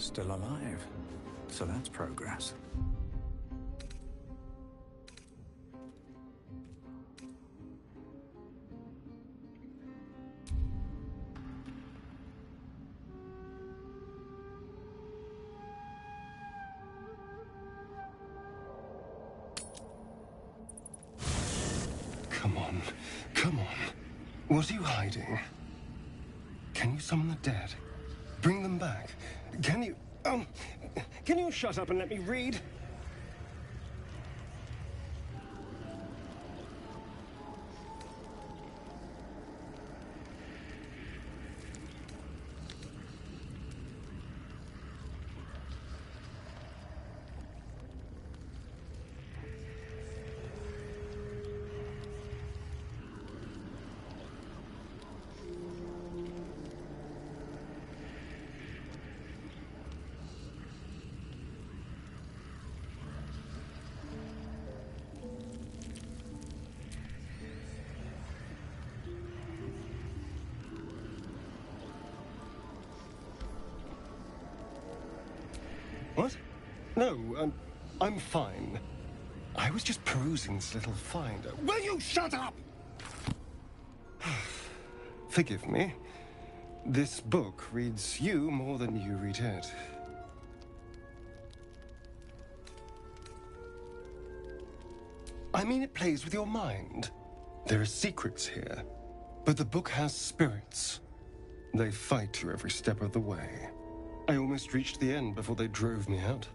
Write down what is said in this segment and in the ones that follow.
Still alive. So that's progress. Come on. Come on. What are you hiding? Can you summon the dead? Bring them back? Can you... Can you shut up and let me read? What? No, I'm fine. I was just perusing this little find. Will you shut up? Forgive me. This book reads you more than you read it. I mean, it plays with your mind. There are secrets here, but the book has spirits. They fight you every step of the way. I almost reached the end before they drove me out.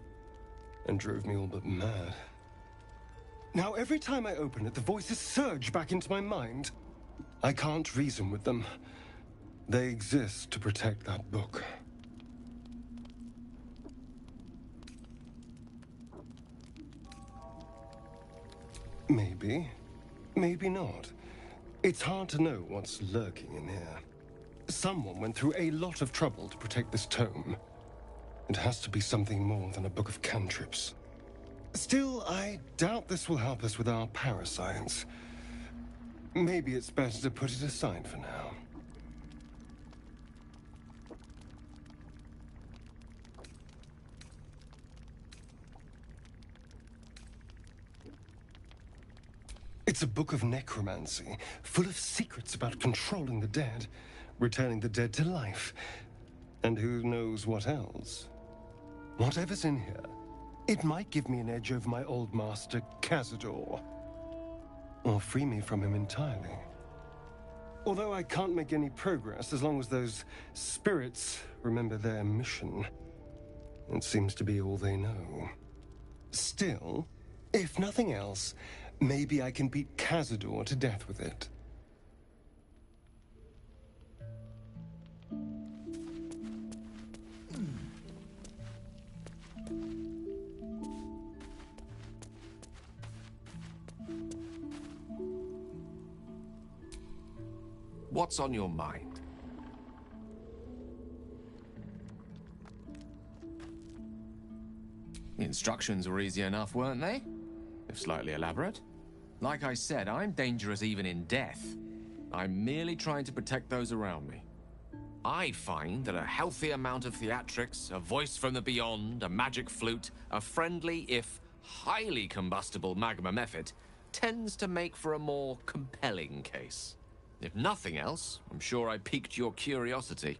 And drove me all but mad. Now, every time I open it, the voices surge back into my mind. I can't reason with them. They exist to protect that book. Maybe. Maybe not. It's hard to know what's lurking in here. Someone went through a lot of trouble to protect this tome. It has to be something more than a book of cantrips. Still, I doubt this will help us with our parascience. Maybe it's better to put it aside for now. It's a book of necromancy, full of secrets about controlling the dead, returning the dead to life, and who knows what else. Whatever's in here, it might give me an edge over my old master, Cazador. Or free me from him entirely. Although I can't make any progress as long as those spirits remember their mission. It seems to be all they know. Still, if nothing else, maybe I can beat Cazador to death with it. What's on your mind? The instructions were easy enough, weren't they? If slightly elaborate. Like I said, I'm dangerous even in death. I'm merely trying to protect those around me. I find that a healthy amount of theatrics, a voice from the beyond, a magic flute, a friendly, if highly combustible magma mephit, tends to make for a more compelling case. If nothing else, I'm sure I piqued your curiosity.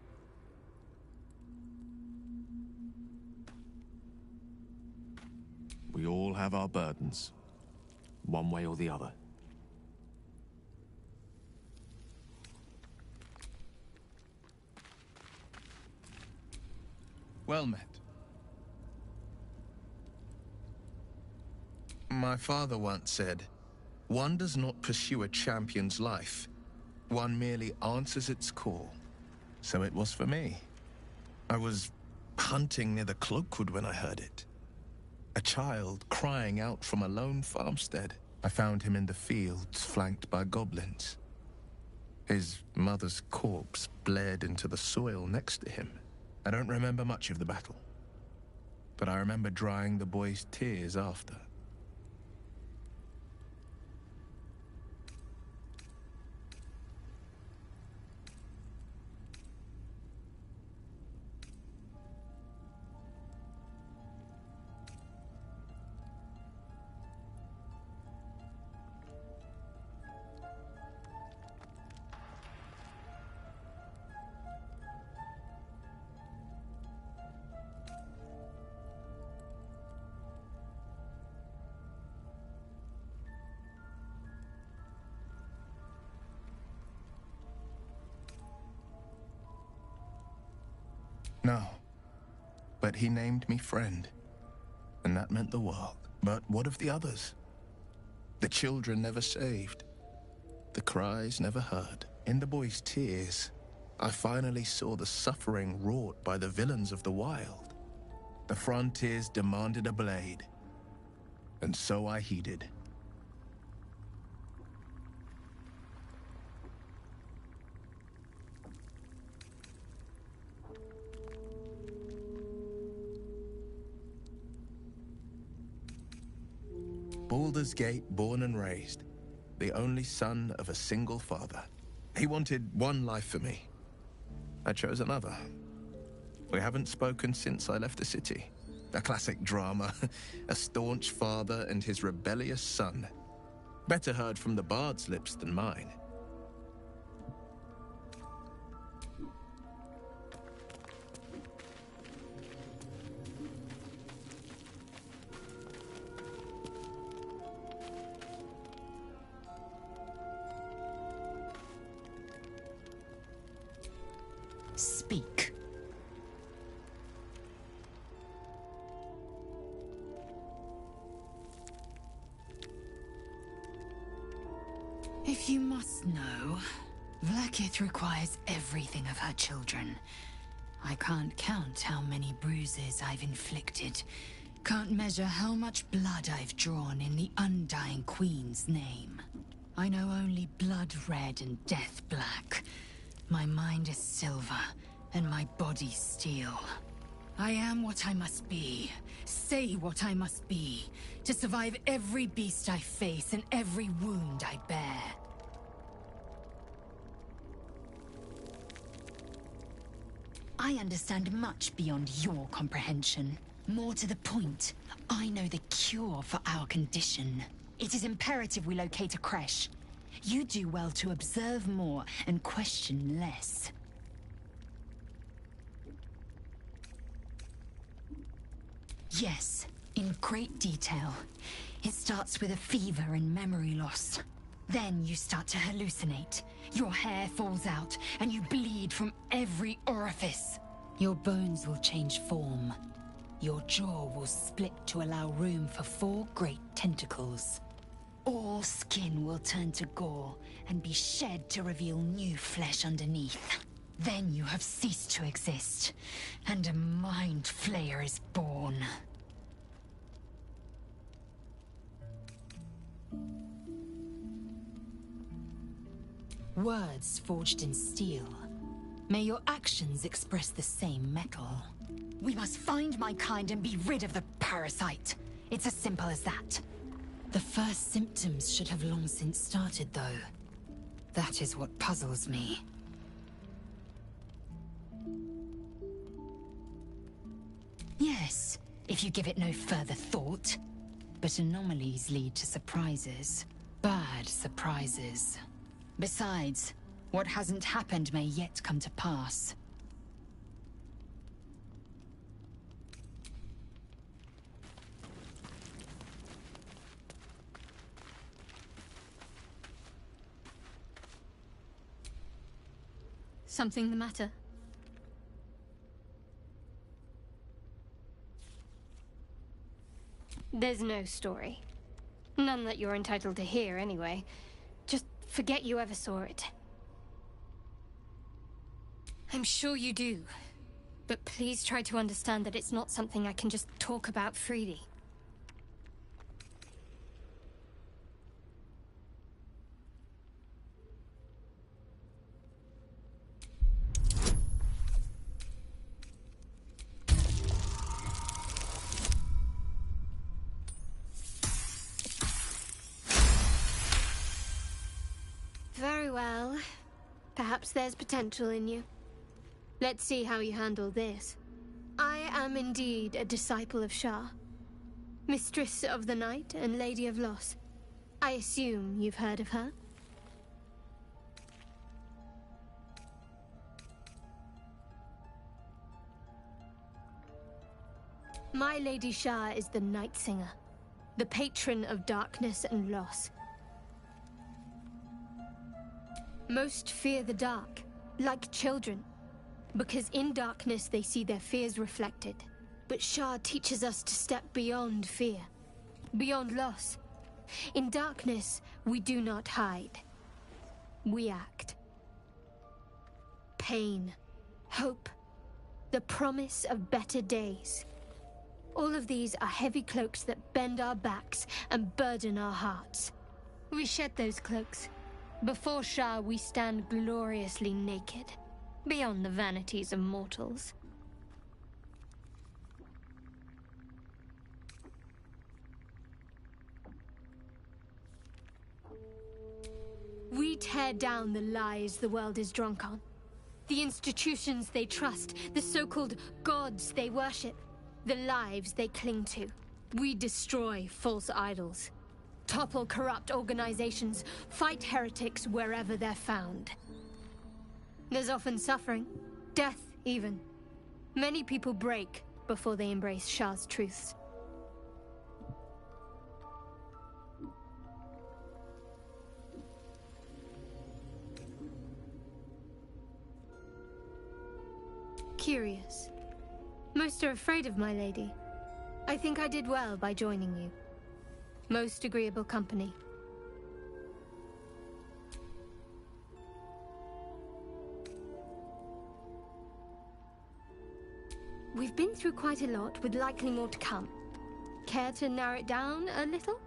We all have our burdens, one way or the other. Well met. My father once said, "One does not pursue a champion's life. One merely answers its call." So it was for me. I was hunting near the Cloakwood when I heard it. A child crying out from a lone farmstead. I found him in the fields, flanked by goblins. His mother's corpse bled into the soil next to him. I don't remember much of the battle, but I remember drying the boy's tears after. No. But he named me friend, and that meant the world. But what of the others? The children never saved. The cries never heard. In the boy's tears, I finally saw the suffering wrought by the villains of the wild. The frontiers demanded a blade, and so I heeded. Baldur's Gate, born and raised, the only son of a single father. He wanted one life for me. I chose another. We haven't spoken since I left the city. A classic drama. A staunch father and his rebellious son. Better heard from the bard's lips than mine. Speak. If you must know, Vlaakith requires everything of her children. I can't count how many bruises I've inflicted. Can't measure how much blood I've drawn in the Undying Queen's name. I know only blood red and death black. My mind is silver, and my body steel. I am what I must be, say what I must be, to survive every beast I face and every wound I bear. I understand much beyond your comprehension. More to the point, I know the cure for our condition. It is imperative we locate a creche. You do well to observe more and question less. Yes, in great detail. It starts with a fever and memory loss. Then you start to hallucinate. Your hair falls out, and you bleed from every orifice. Your bones will change form. Your jaw will split to allow room for 4 great tentacles. All skin will turn to gore and be shed to reveal new flesh underneath. Then you have ceased to exist, and a Mind Flayer is born. Words forged in steel. May your actions express the same metal. We must find my kind and be rid of the parasite. It's as simple as that. The first symptoms should have long since started, though. That is what puzzles me. Yes, if you give it no further thought. But anomalies lead to surprises. Bad surprises. Besides, what hasn't happened may yet come to pass. Something the matter? There's no story. None that you're entitled to hear, anyway. Just forget you ever saw it. I'm sure you do. But please try to understand that it's not something I can just talk about freely. Very well. Perhaps there's potential in you. Let's see how you handle this. I am indeed a disciple of Shar, Mistress of the Night and Lady of Loss. I assume you've heard of her? My Lady Shar is the Night Singer, the patron of darkness and loss. Most fear the dark, like children. because in darkness they see their fears reflected. But Shah teaches us to step beyond fear, beyond loss. In darkness, we do not hide. We act. Pain, hope, the promise of better days. All of these are heavy cloaks that bend our backs and burden our hearts. We shed those cloaks. Before Shah, we stand gloriously naked, beyond the vanities of mortals. We tear down the lies the world is drunk on. The institutions they trust, the so-called gods they worship, the lives they cling to. We destroy false idols, topple corrupt organizations, fight heretics wherever they're found. There's often suffering, death even. Many people break before they embrace Shah's truths. Curious. Most are afraid of my lady. I think I did well by joining you. Most agreeable company. We've been through quite a lot, with likely more to come. Care to narrow it down a little?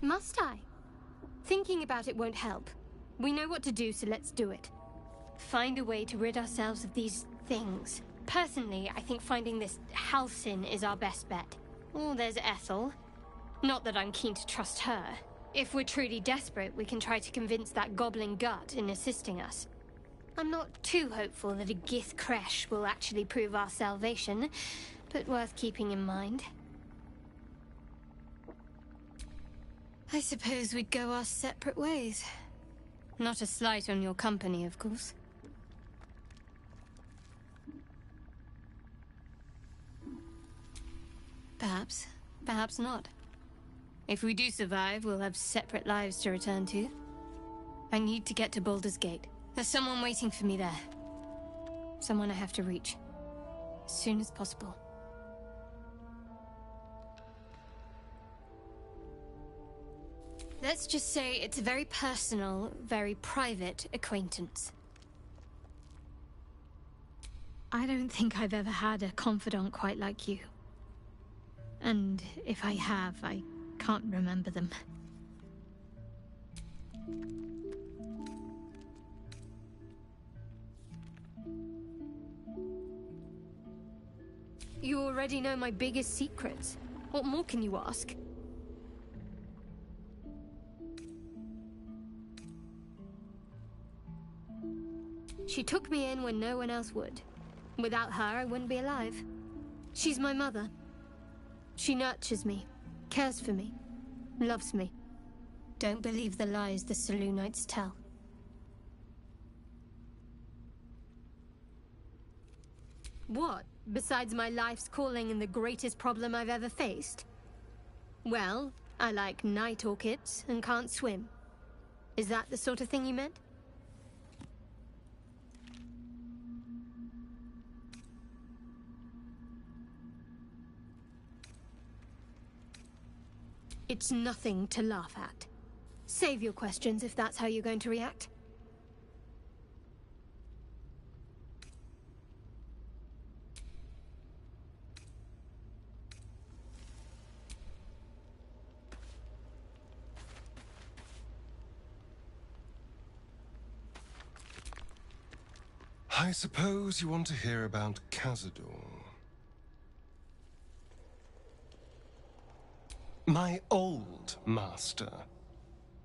Must I? Thinking about it won't help. We know what to do, so let's do it. Find a way to rid ourselves of these things. Personally, I think finding this Halsin is our best bet. Oh, there's Ethel. Not that I'm keen to trust her. If we're truly desperate, we can try to convince that goblin gut in assisting us. I'm not too hopeful that a Gith Kresh will actually prove our salvation, but worth keeping in mind. I suppose we'd go our separate ways. Not a slight on your company, of course. Perhaps. Perhaps not. If we do survive, we'll have separate lives to return to. I need to get to Baldur's Gate. There's someone waiting for me there. Someone I have to reach. As soon as possible. Let's just say it's a very personal, very private acquaintance. I don't think I've ever had a confidant quite like you. And if I have, I can't remember them. You already know my biggest secrets. What more can you ask? She took me in when no one else would. Without her, I wouldn't be alive. She's my mother. She nurtures me, cares for me, loves me. Don't believe the lies the Selûnites tell. What, besides my life's calling and the greatest problem I've ever faced? Well, I like night orchids and can't swim. Is that the sort of thing you meant? It's nothing to laugh at. Save your questions if that's how you're going to react. I suppose you want to hear about Cazador. My old master.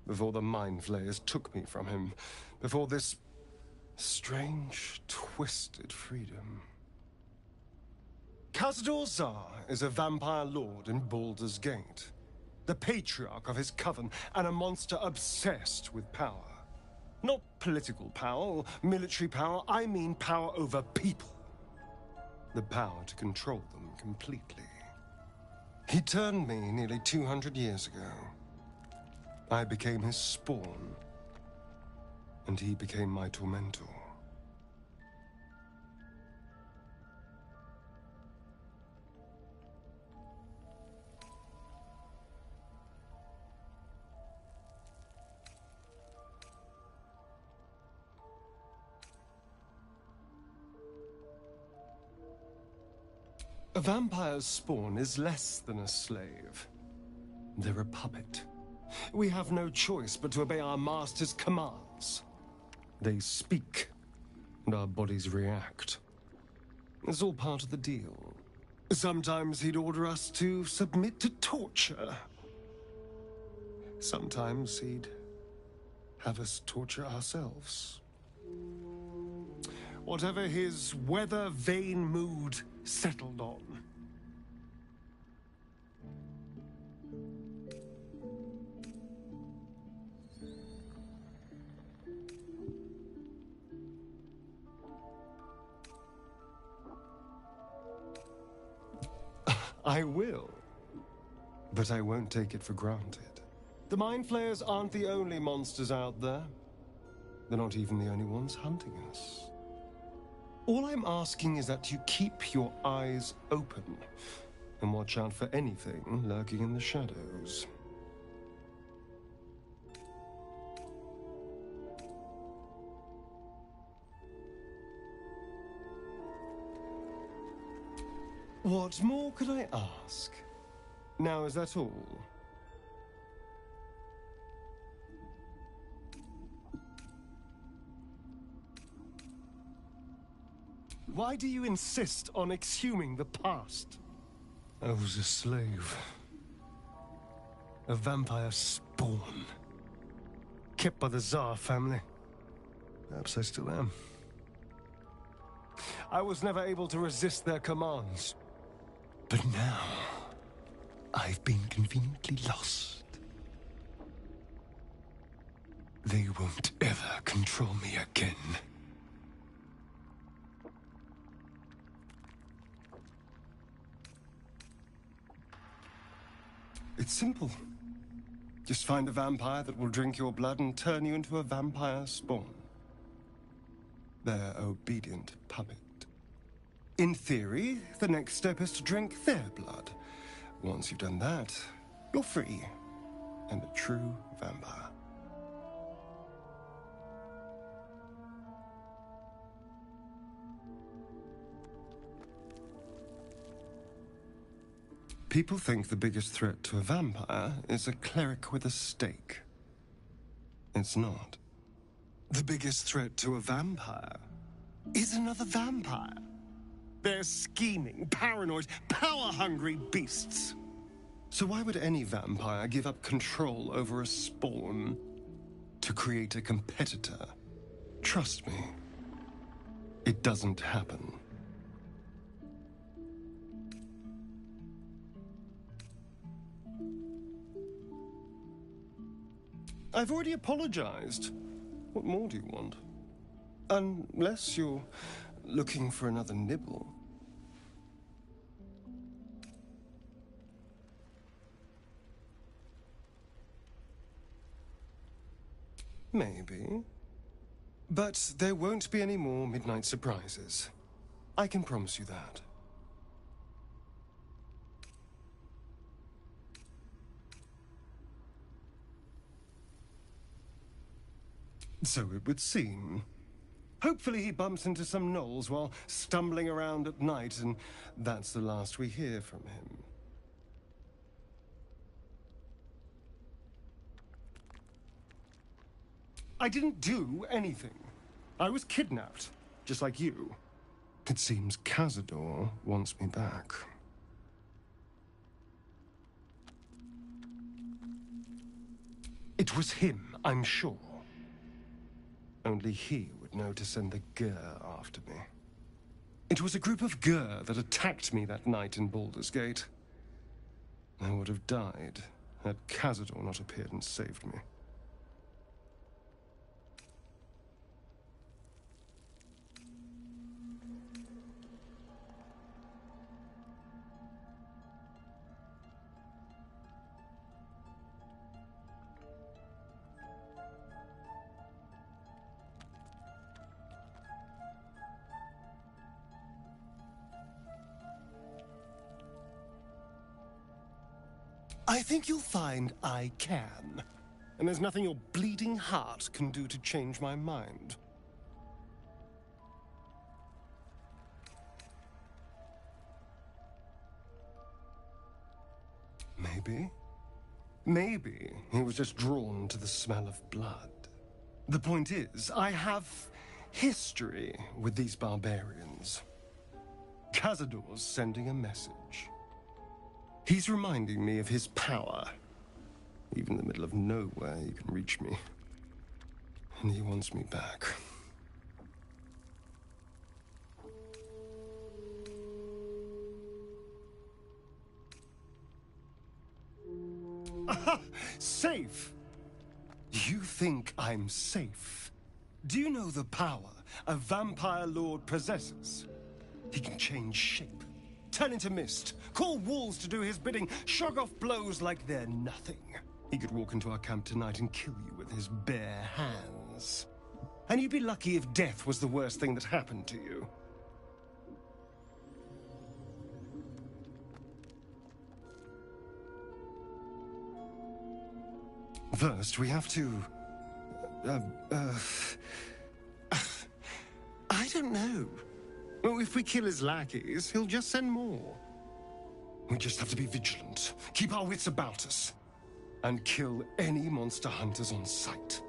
Before the Mind Flayers took me from him. Before this strange, twisted freedom. Cazador Szar is a vampire lord in Baldur's Gate. The patriarch of his coven, and a monster obsessed with power. Not political power or military power, I mean power over people. The power to control them completely. He turned me nearly 200 years ago. I became his spawn, and he became my tormentor. A vampire's spawn is less than a slave. They're a puppet. We have no choice but to obey our master's commands. They speak, and our bodies react. It's all part of the deal. Sometimes he'd order us to submit to torture. Sometimes he'd have us torture ourselves. Whatever his weather-vane mood settled on. I will, but I won't take it for granted. The Mind Flayers aren't the only monsters out there. They're not even the only ones hunting us. All I'm asking is that you keep your eyes open and watch out for anything lurking in the shadows. What more could I ask? Now, is that all? Why do you insist on exhuming the past? I was a slave. A vampire spawn. Kept by the Tsar family. Perhaps I still am. I was never able to resist their commands. But now, I've been conveniently lost. They won't ever control me again. It's simple. Just find a vampire that will drink your blood and turn you into a vampire spawn. Their obedient puppet. In theory, the next step is to drink their blood. Once you've done that, you're free and a true vampire. People think the biggest threat to a vampire is a cleric with a stake. It's not. The biggest threat to a vampire is another vampire. They're scheming, paranoid, power-hungry beasts. So why would any vampire give up control over a spawn to create a competitor? Trust me, it doesn't happen. I've already apologized. What more do you want? Unless you're looking for another nibble. Maybe. But there won't be any more midnight surprises. I can promise you that. So it would seem. Hopefully he bumps into some gnolls while stumbling around at night, and that's the last we hear from him. I didn't do anything. I was kidnapped, just like you. It seems Cazador wants me back. It was him, I'm sure. Only he would know to send the Gur after me. It was a group of Gur that attacked me that night in Baldur's Gate. I would have died had Cazador not appeared and saved me. I think you'll find I can. And there's nothing your bleeding heart can do to change my mind. Maybe he was just drawn to the smell of blood. The point is, I have history with these barbarians. Cazador's sending a message. He's reminding me of his power. Even in the middle of nowhere, he can reach me. And he wants me back. Aha! Safe! You think I'm safe? Do you know the power a vampire lord possesses? He can change shape, turn into mist, call walls to do his bidding, shrug off blows like they're nothing. He could walk into our camp tonight and kill you with his bare hands. And you'd be lucky if death was the worst thing that happened to you. First, we have to... I don't know. Well, if we kill his lackeys, he'll just send more. We just have to be vigilant, keep our wits about us, and kill any monster hunters on sight.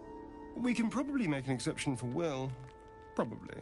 We can probably make an exception for Will. Probably.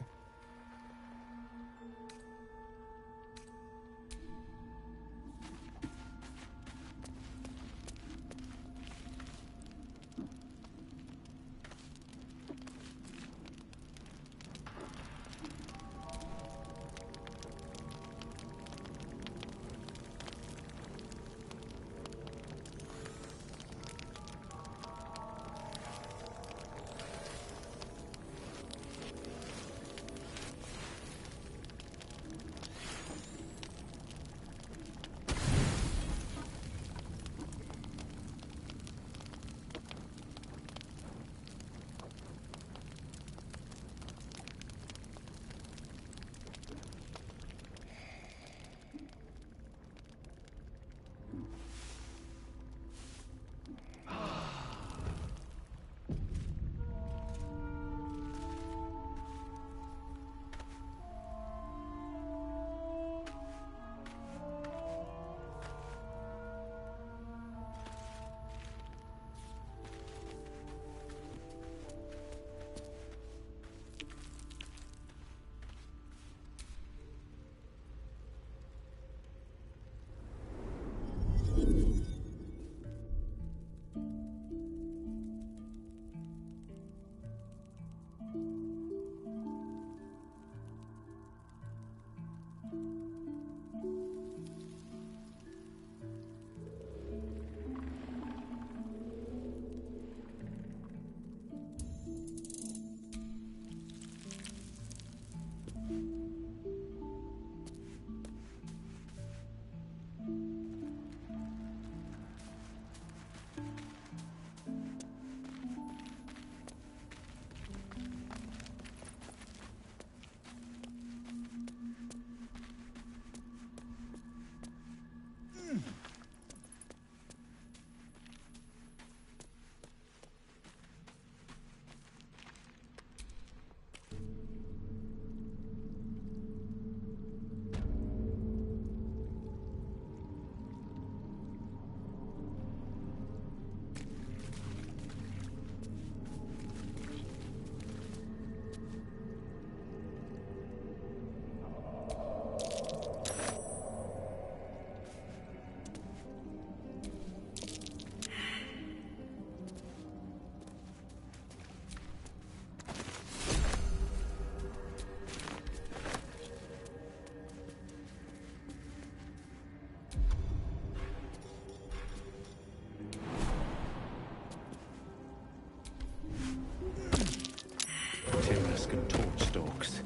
And torch stalks.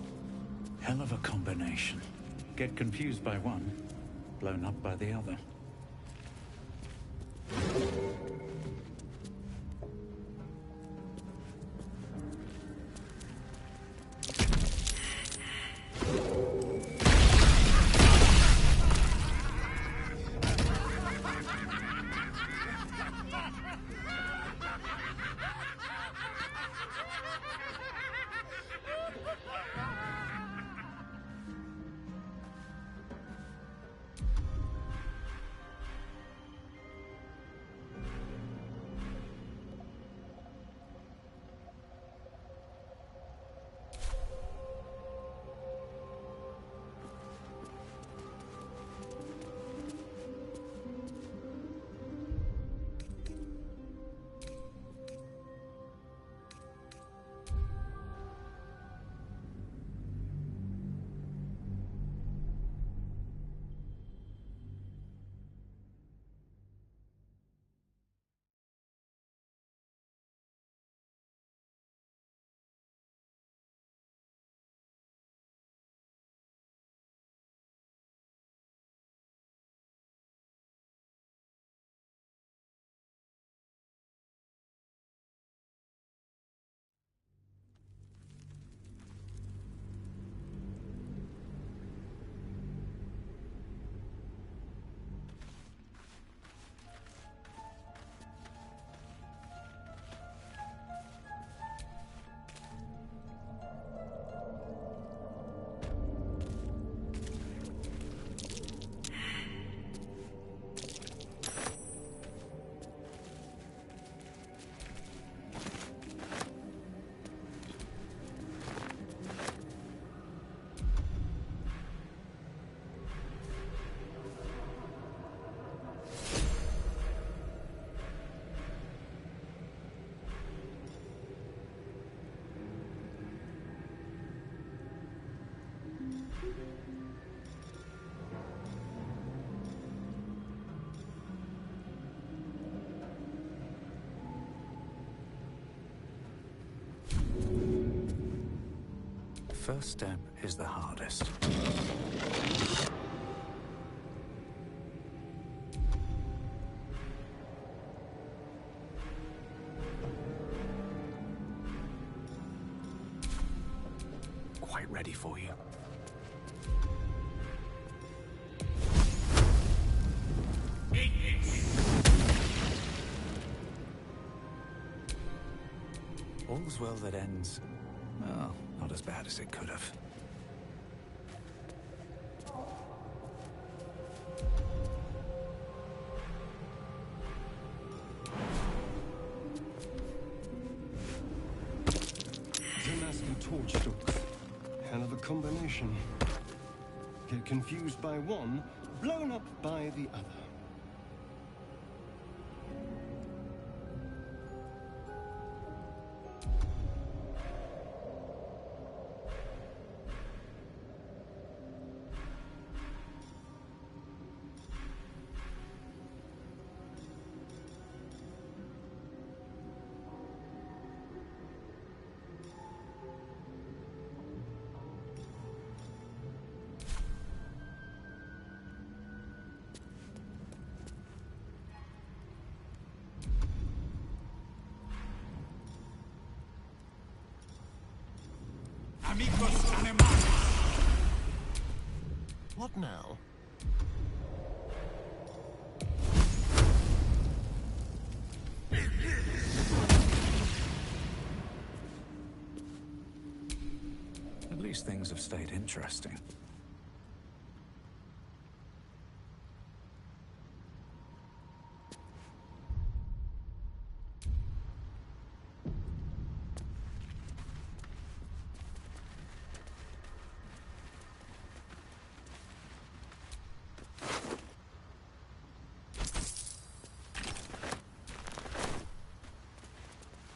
Hell of a combination. Get confused by one, blown up by the other. first step is the hardest. Quite ready for you. All's well that ends. Well, not as bad as it could have. Damask and torch stalks. Hell of a combination. Get confused by one, blown up by the other. What now? At least things have stayed interesting.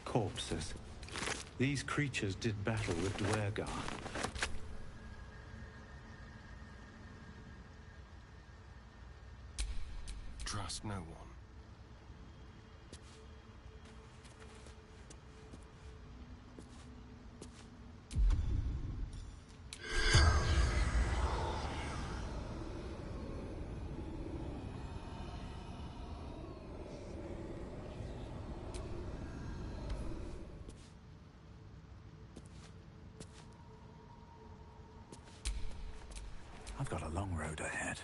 Corpses. These creatures did battle with Duergar. Trust no one. I've got a long road ahead.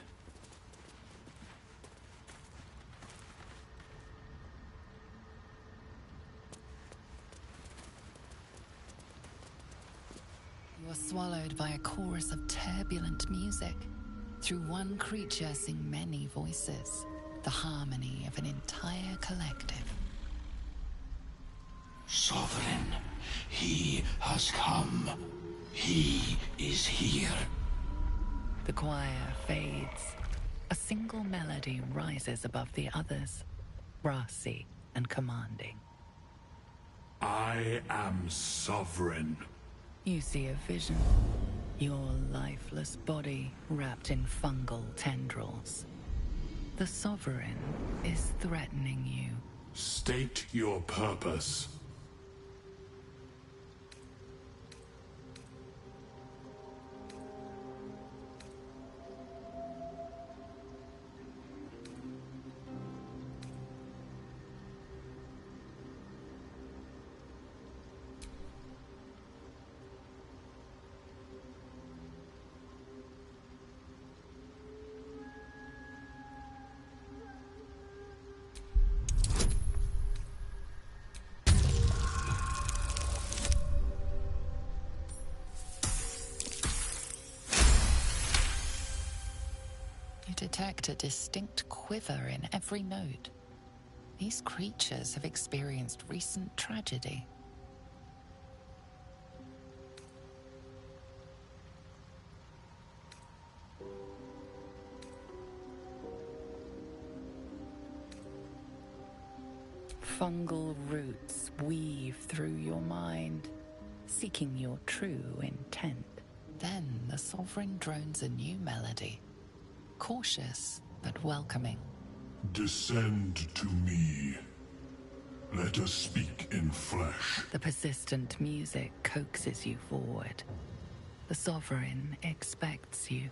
You are swallowed by a chorus of turbulent music. Through one creature sing many voices, the harmony of an entire collective. Sovereign, he has come. He is here. The choir fades. A single melody rises above the others, brassy and commanding. I am sovereign. You see a vision. Your lifeless body wrapped in fungal tendrils. The Sovereign is threatening you. State your purpose. You detect a distinct quiver in every note. These creatures have experienced recent tragedy. Fungal roots weave through your mind, seeking your true intent. Then the Sovereign drones a new melody, cautious but welcoming. Descend to me. Let us speak in flesh. The persistent music coaxes you forward. The Sovereign expects you.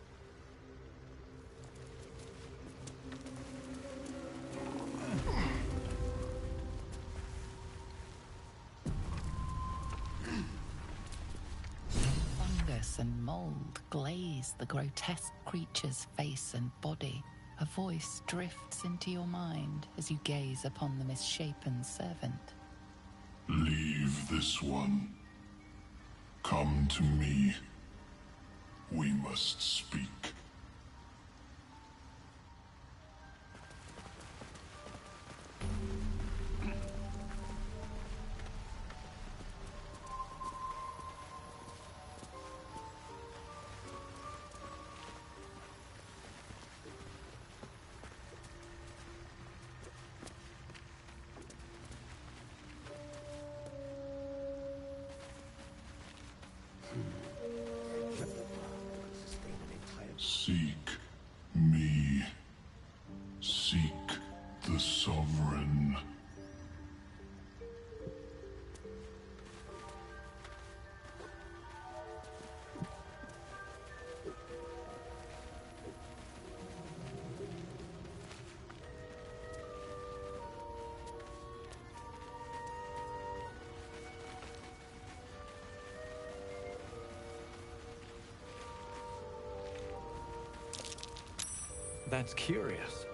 Fungus and mold glaze the grotesque creature's face and body. A voice drifts into your mind as you gaze upon the misshapen servant. Leave this one. Come to me. We must speak. Seek me. Seek the Sovereign. That's curious.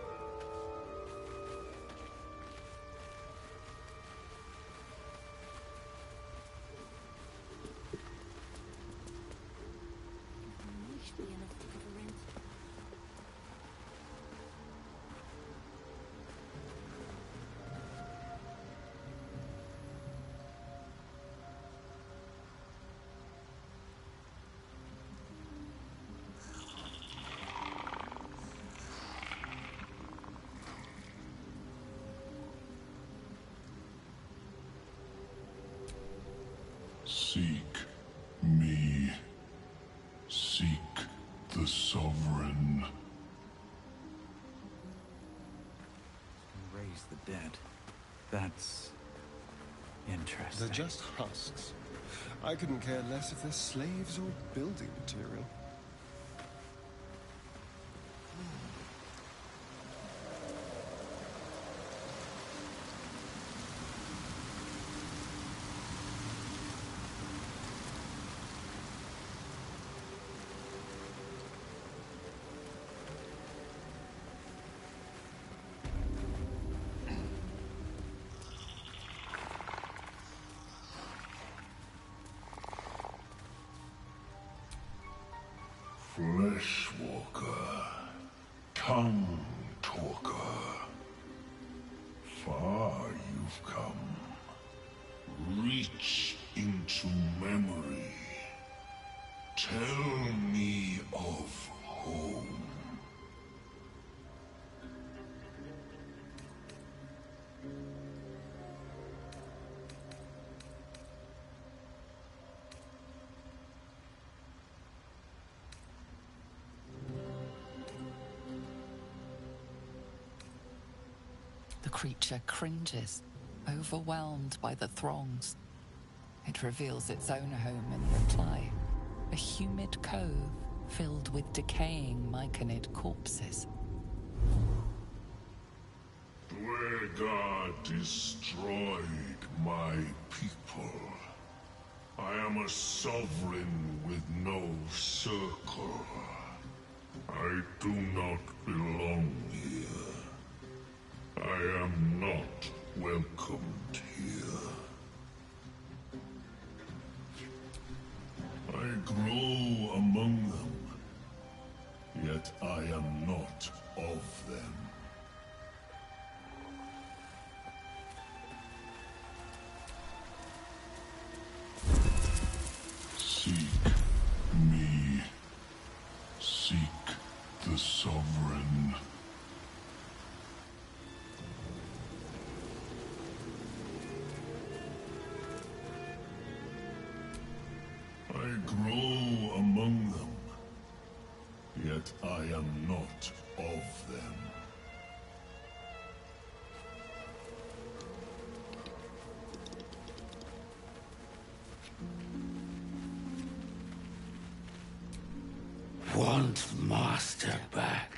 Seek me. Seek the Sovereign. Raise the dead. That's interesting. They're just husks. I couldn't care less if they're slaves or building material. Fleshwalker, tongue talker, far you've come. Reach into memory. Tell me of home. The creature cringes, overwhelmed by the throngs. It reveals its own home in reply, a humid cove filled with decaying myconid corpses. Dwegar destroyed my people. I am a sovereign with no circle. I do not belong here. I am not welcomed here. I grow among them, yet I am not of them. Seek me. Seek the Sovereign. I grow among them, yet I am not of them. want Master back.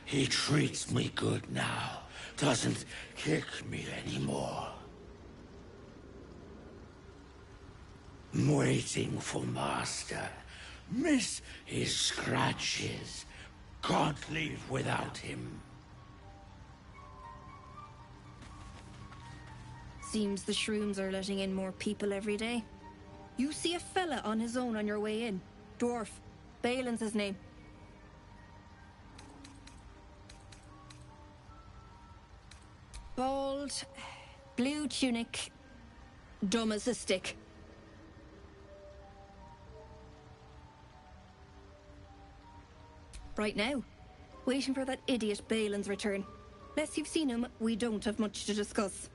He treats me good now. Doesn't kick me anymore. I'm waiting for Master. Miss his scratches. Can't leave without him. Seems the shrooms are letting in more people every day. You see a fella on his own on your way in. Dwarf. Balin's his name. Bald, blue tunic, dumb as a stick. Right now, waiting for that idiot Balin's return. Unless you've seen him, we don't have much to discuss.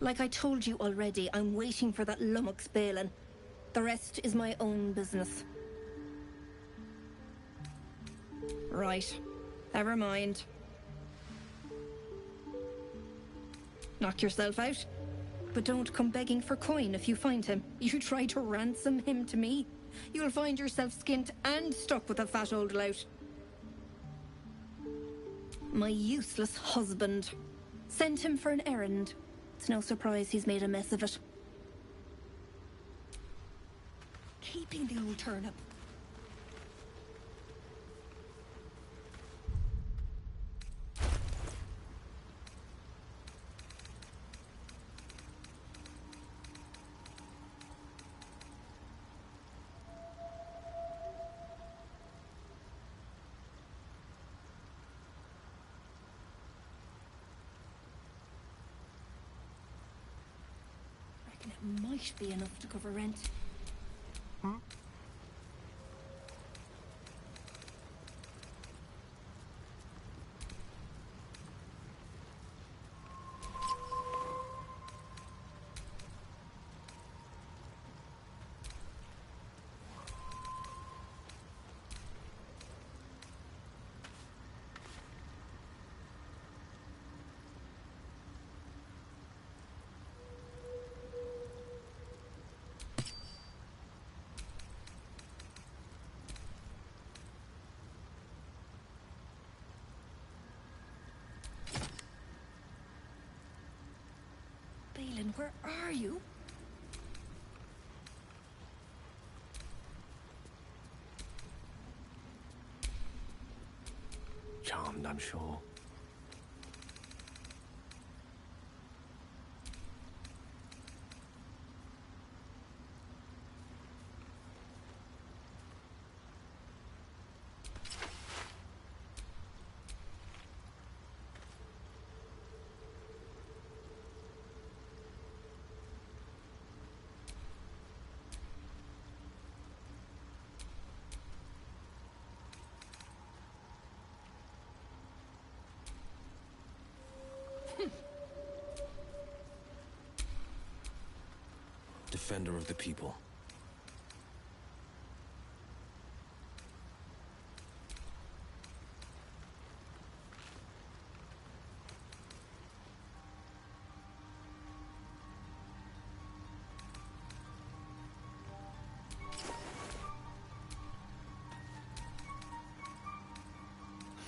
Like I told you already, I'm waiting for that lummox Balin. The rest is my own business. Right. Never mind. Knock yourself out. But don't come begging for coin if you find him. You try to ransom him to me, you'll find yourself skint and stuck with a fat old lout. My useless husband. Send him for an errand. It's no surprise he's made a mess of it. Keeping the old turnip. It might be enough to cover rent. Balin, where are you? Charmed, I'm sure. Defender of the people.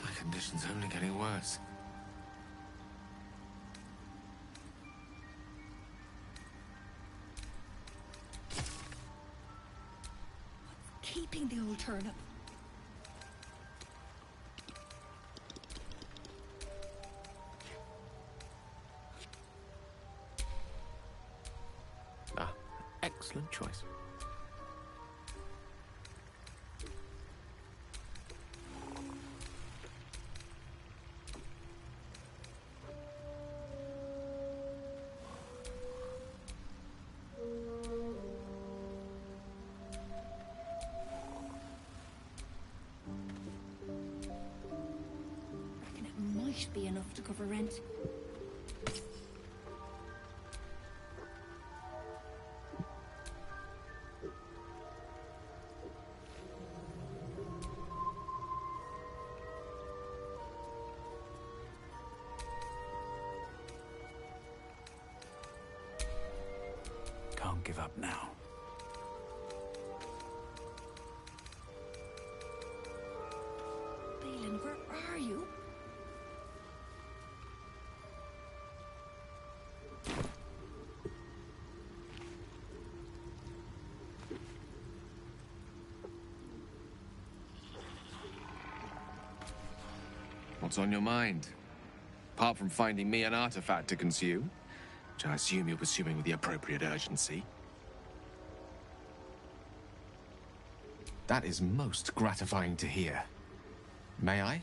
My condition's only getting worse. Keeping the old turnip. Ah, excellent choice. Might be enough to cover rent. Can't give up now. Balin, where are you? What's on your mind? Apart from finding me an artifact to consume, which I assume you're pursuing with the appropriate urgency. That is most gratifying to hear. May I?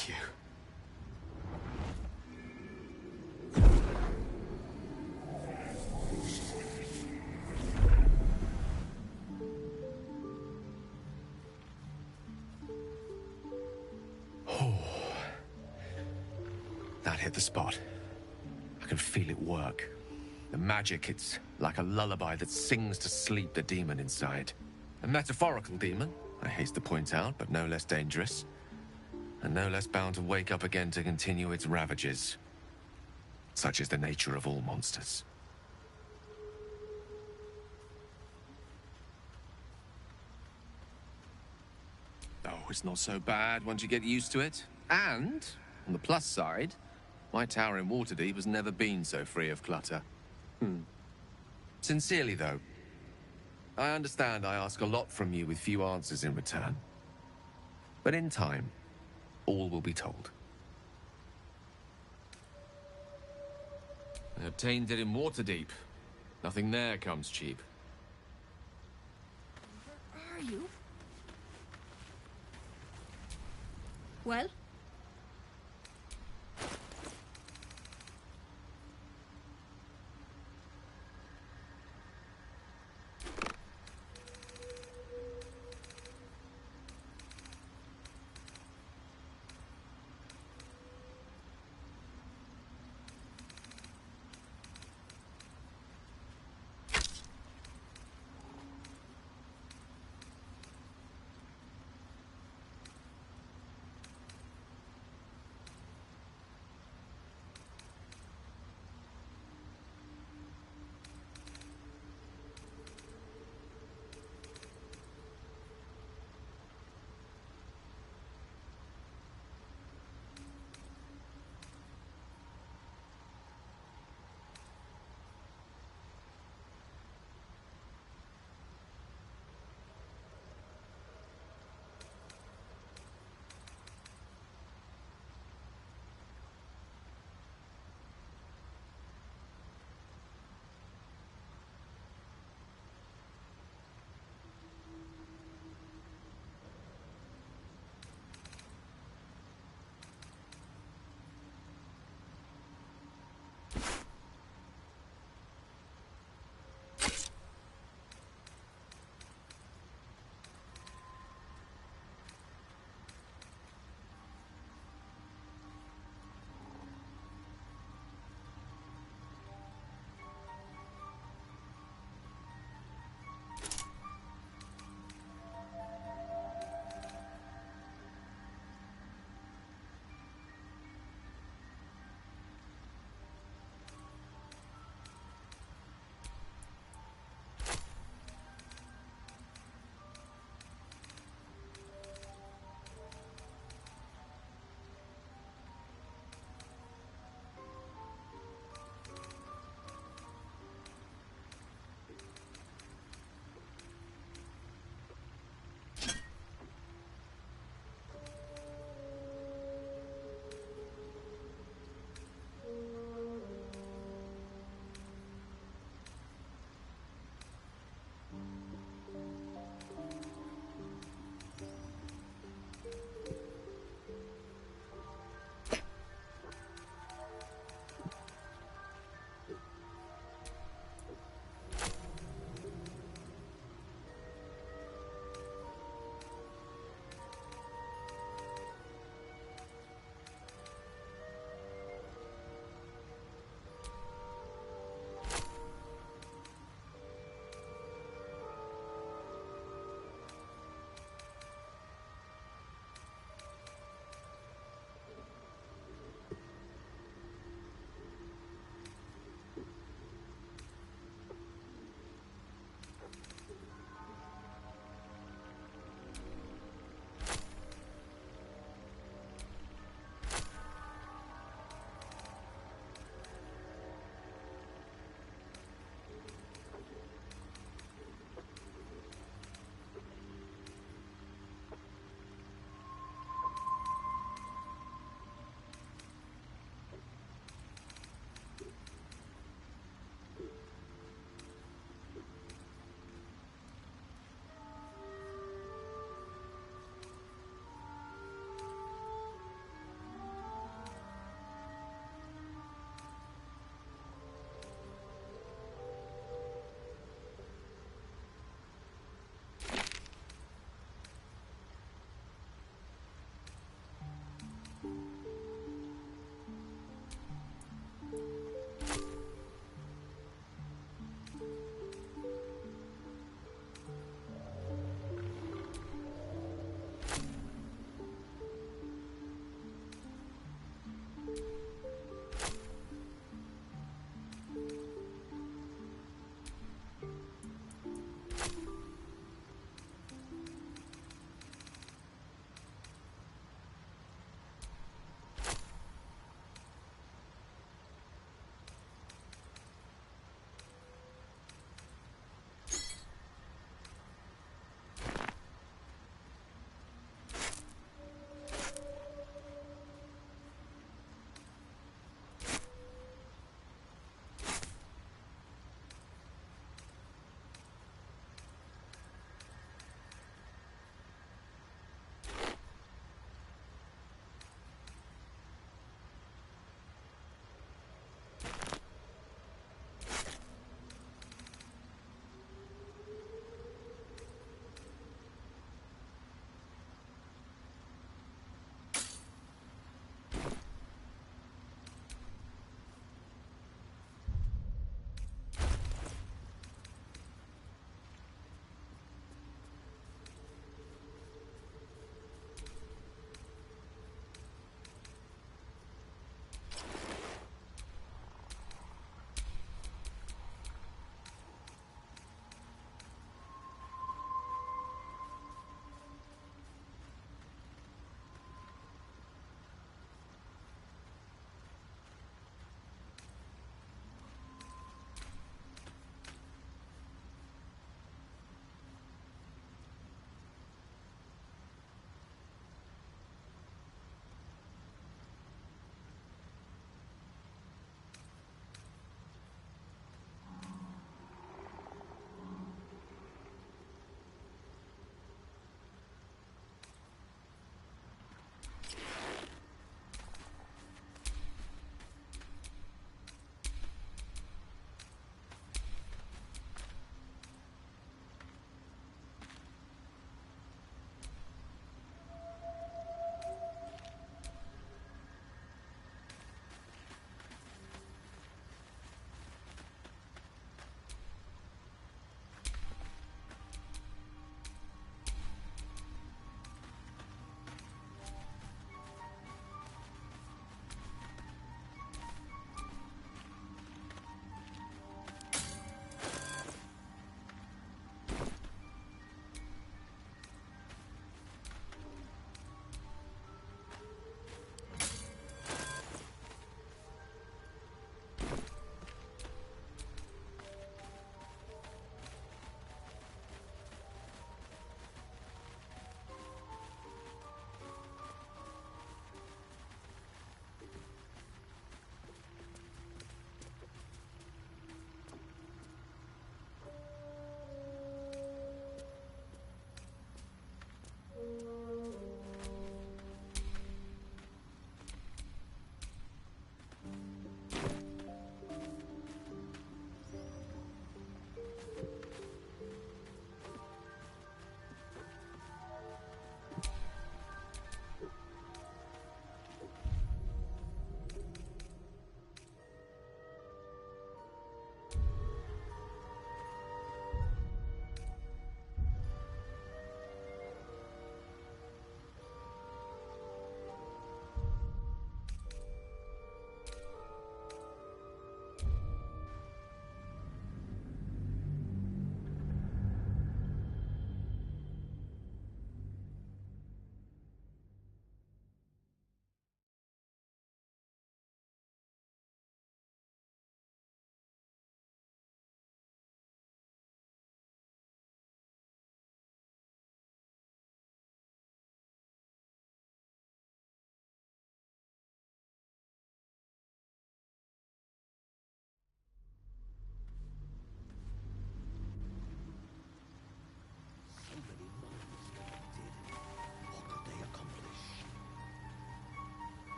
Thank you. That hit the spot. I can feel it work. The magic, it's like a lullaby that sings to sleep the demon inside. A metaphorical demon, I haste to point out, but no less dangerous. And no less bound to wake up again to continue its ravages. Such is the nature of all monsters. Oh, it's not so bad once you get used to it. And, on the plus side, my tower in Waterdeep has never been so free of clutter. Sincerely, though, I understand I ask a lot from you with few answers in return. But in time, all will be told. I obtained it in Waterdeep. Nothing there comes cheap. Where are you? Well?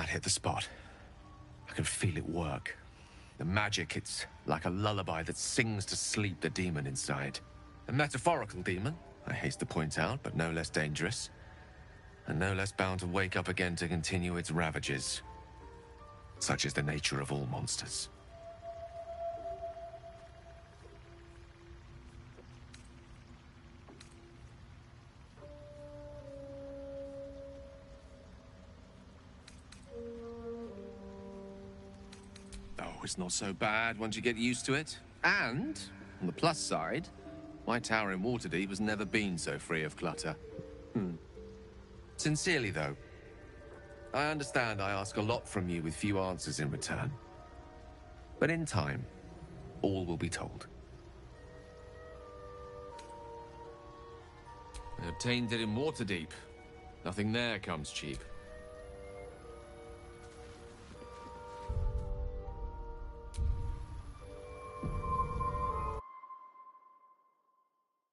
That hit the spot. I can feel it work. The magic, it's like a lullaby that sings to sleep the demon inside. A metaphorical demon, I haste to point out, but no less dangerous. And no less bound to wake up again to continue its ravages. Such is the nature of all monsters. Oh, it's not so bad once you get used to it. And, on the plus side, my tower in Waterdeep has never been so free of clutter. Sincerely, though, I understand I ask a lot from you with few answers in return. But in time, all will be told. I obtained it in Waterdeep. Nothing there comes cheap.